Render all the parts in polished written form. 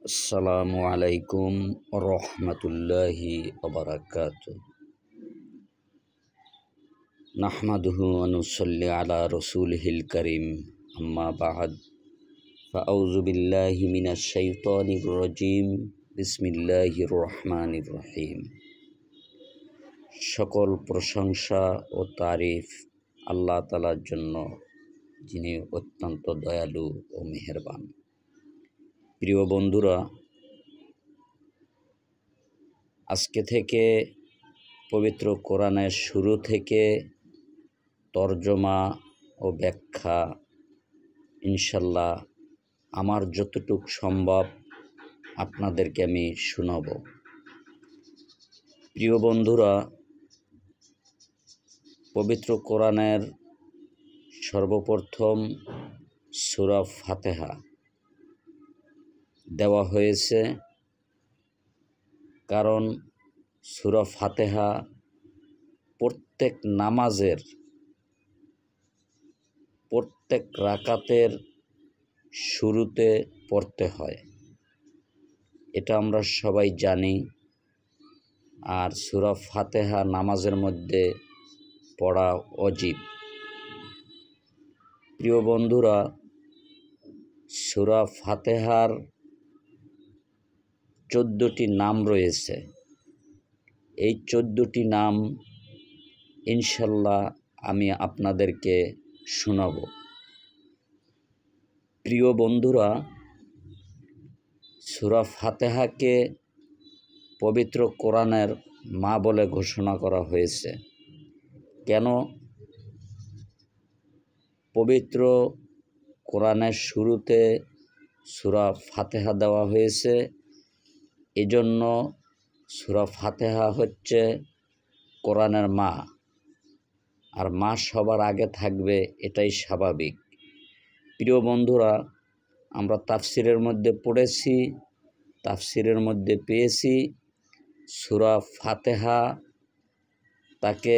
আসসালামু আলাইকুম রহমতুল্লাহি ওবারাকাতুহু। নাহমাদুহু ওয়া নুসাল্লি আলা রাসূলিহিল কারীম, আম্মা বা'দ। ফাআউযু বিল্লাহি মিনাশ শাইতানির রাজীম। বিসমিল্লাহির রহমানির রহিম। সকল প্রশংসা ও তারিফ আল্লাহ তাআলার জন্য, যিনি অত্যন্ত দয়ালু ও মেহেরবান। প্রিয় বন্ধুরা, আজকে থেকে পবিত্র কোরআনের শুরু থেকে তর্জমা ও ব্যাখ্যা ইনশাল্লাহ আমার যতটুকু সম্ভব আপনাদেরকে আমি শোনাব। প্রিয় বন্ধুরা, পবিত্র কোরআনের সর্বপ্রথম সূরা ফাতিহা দেওয়া হয়েছে, কারণ সূরা ফাতিহা প্রত্যেক নামাজের প্রত্যেক রাকাতের শুরুতে পড়তে হয়, এটা আমরা সবাই জানি। আর সূরা ফাতিহা নামাজের মধ্যে পড়া ওয়াজিব। প্রিয় বন্ধুরা, সূরা ফাতিহার 14টি নাম রয়েছে। এই 14টি নাম ইনশাল্লাহ আমি আপনাদেরকে শোনাব। প্রিয় বন্ধুরা, সূরা ফাতিহাকে পবিত্র কোরআনের মা বলে ঘোষণা করা হয়েছে। কেন পবিত্র কোরআনের শুরুতে সূরা ফাতিহা দেওয়া হয়েছে? এজন্য সূরা ফাতিহা হচ্ছে কোরআনের মা, আর মা সবার আগে থাকবে, এটাই স্বাভাবিক। প্রিয় বন্ধুরা, আমরা তাফসিরের মধ্যে পড়েছি, তাফসিরের মধ্যে পেয়েছি সূরা ফাতিহা তাকে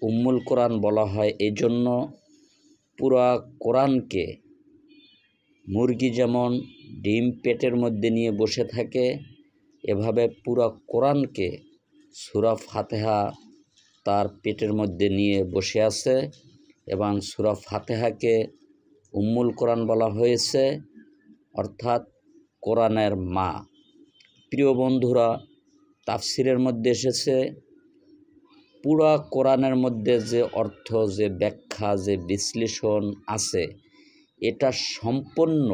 উম্মুল কোরআন বলা হয়। এজন্য পুরা কোরআনকে, মুরগি যেমন ডিম পেটের মধ্যে নিয়ে বসে থাকে, এভাবে পুরা কোরআনকে সূরা ফাতিহা তার পেটের মধ্যে নিয়ে বসে আছে, এবং সূরা ফাতিহাকে উম্মুল কোরআন বলা হয়েছে, অর্থাৎ কোরআনের মা। প্রিয় বন্ধুরা, তাফসিরের মধ্যে এসেছে পুরা কোরআনের মধ্যে যে অর্থ, যে ব্যাখ্যা, যে বিশ্লেষণ আছে, এটা সম্পূর্ণ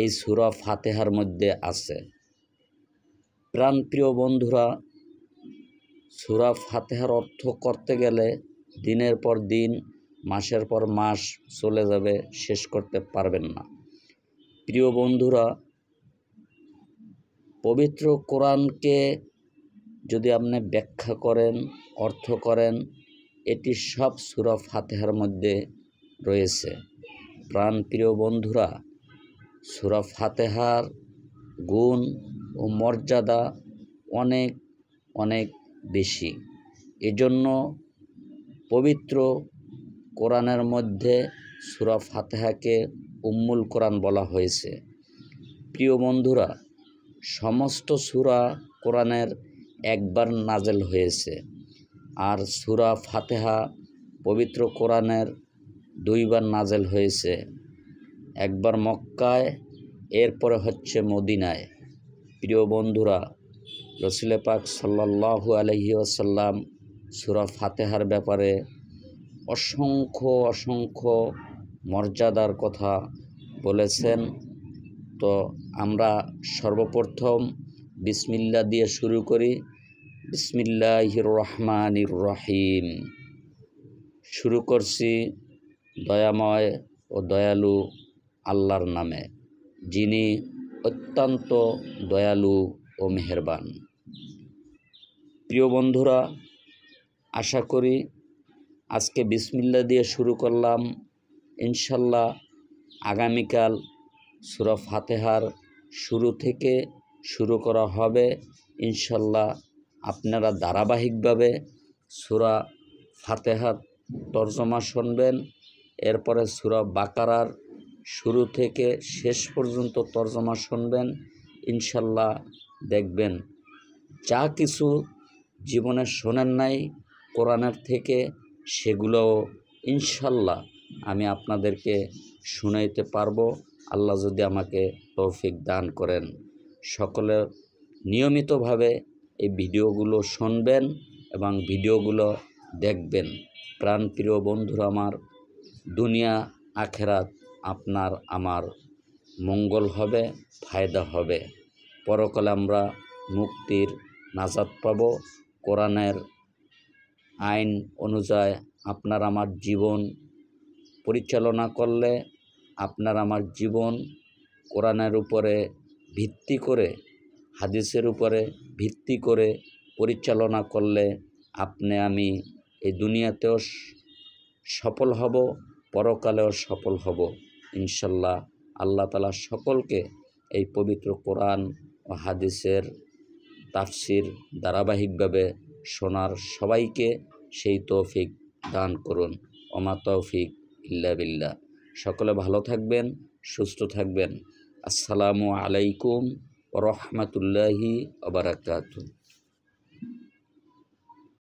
এই সূরা ফাতিহার মধ্যে আছে। প্রাণপ্রিয় বন্ধুরা, সূরা ফাতিহার অর্থ করতে গেলে দিনের পর দিন, মাসের পর মাস চলে যাবে, শেষ করতে পারবেন না। প্রিয় বন্ধুরা, পবিত্র কোরআনকে যদি আপনি ব্যাখ্যা করেন, অর্থ করেন, এটি সব সূরা ফাতিহার মধ্যে রয়েছে। প্রাণপ্রিয় বন্ধুরা, সূরা ফাতিহার গুণ ও মর্যাদা অনেক অনেক বেশি। এজন্য পবিত্র কোরআনের মধ্যে সূরা ফাতিহাকে উম্মুল কোরআন বলা হয়েছে। প্রিয় বন্ধুরা, সমস্ত সূরা কোরআনের একবার নাজেল হয়েছে, আর সূরা ফাতিহা পবিত্র কোরআনের 2বার নাজেল হয়েছে। একবার মক্কায়, এরপরে হচ্ছে মদিনায়। প্রিয় বন্ধুরা, রাসূল পাক সাল্লাল্লাহু আলাইহি ওয়াসাল্লাম সূরা ফাতিহার ব্যাপারে অসংখ্য অসংখ্য মর্যাদার কথা বলেছেন। তো আমরা সর্বপ্রথম বিসমিল্লাহ দিয়ে শুরু করি। বিসমিল্লাহির রহমানির রহিম। শুরু করছি দয়াময় ও দয়ালু আল্লাহর নামে, যিনি অত্যন্ত দয়ালু ও মেহেরবান। প্রিয় বন্ধুরা, আশা করি আজকে বিসমিল্লাহ দিয়ে শুরু করলাম, ইনশাল্লাহ আগামীকাল সূরা ফাতিহার শুরু থেকে শুরু করা হবে। ইনশাল্লাহ আপনারা ধারাবাহিকভাবে সূরা ফাতিহার তর্জমা শুনবেন, এরপরে সূরা বাকারার শুরু থেকে শেষ পর্যন্ত তর্জমা শুনবেন। ইনশাল্লাহ দেখবেন যা কিছু জীবনে শোনেন নাই কোরআনের থেকে, সেগুলোও ইনশাল্লাহ আমি আপনাদেরকে শুনাইতে পারবো, আল্লাহ যদি আমাকে তৌফিক দান করেন। সকলে নিয়মিতভাবে এই ভিডিওগুলো শুনবেন এবং ভিডিওগুলো দেখবেন। প্রাণপ্রিয় বন্ধুরা আমার, দুনিয়া আখেরাত আপনার আমার মঙ্গল হবে, ফায়দা হবে। পরকালে আমরা মুক্তির নাজাত পাব। কোরআনের আইন অনুযায়ী আপনার আমার জীবন পরিচালনা করলে, আপনার আমার জীবন কোরআনের উপরে ভিত্তি করে, হাদিসের উপরে ভিত্তি করে পরিচালনা করলে আপনি আমি এই দুনিয়াতেও সফল হব, পরকালেও সফল হব ইনশাল্লাহ। আল্লাহ তাআলা সকলকে এই পবিত্র কোরআন ও হাদিসের তাফসির ধারাবাহিকভাবে শোনার সবাইকে সেই তৌফিক দান করুন। ওমা তৌফিক ইল্লা বিল্লাহ। সকলে ভালো থাকবেন, সুস্থ থাকবেন। আসসালামু আলাইকুম ওয়া রাহমাতুল্লাহি ওয়া বারাকাতুহু।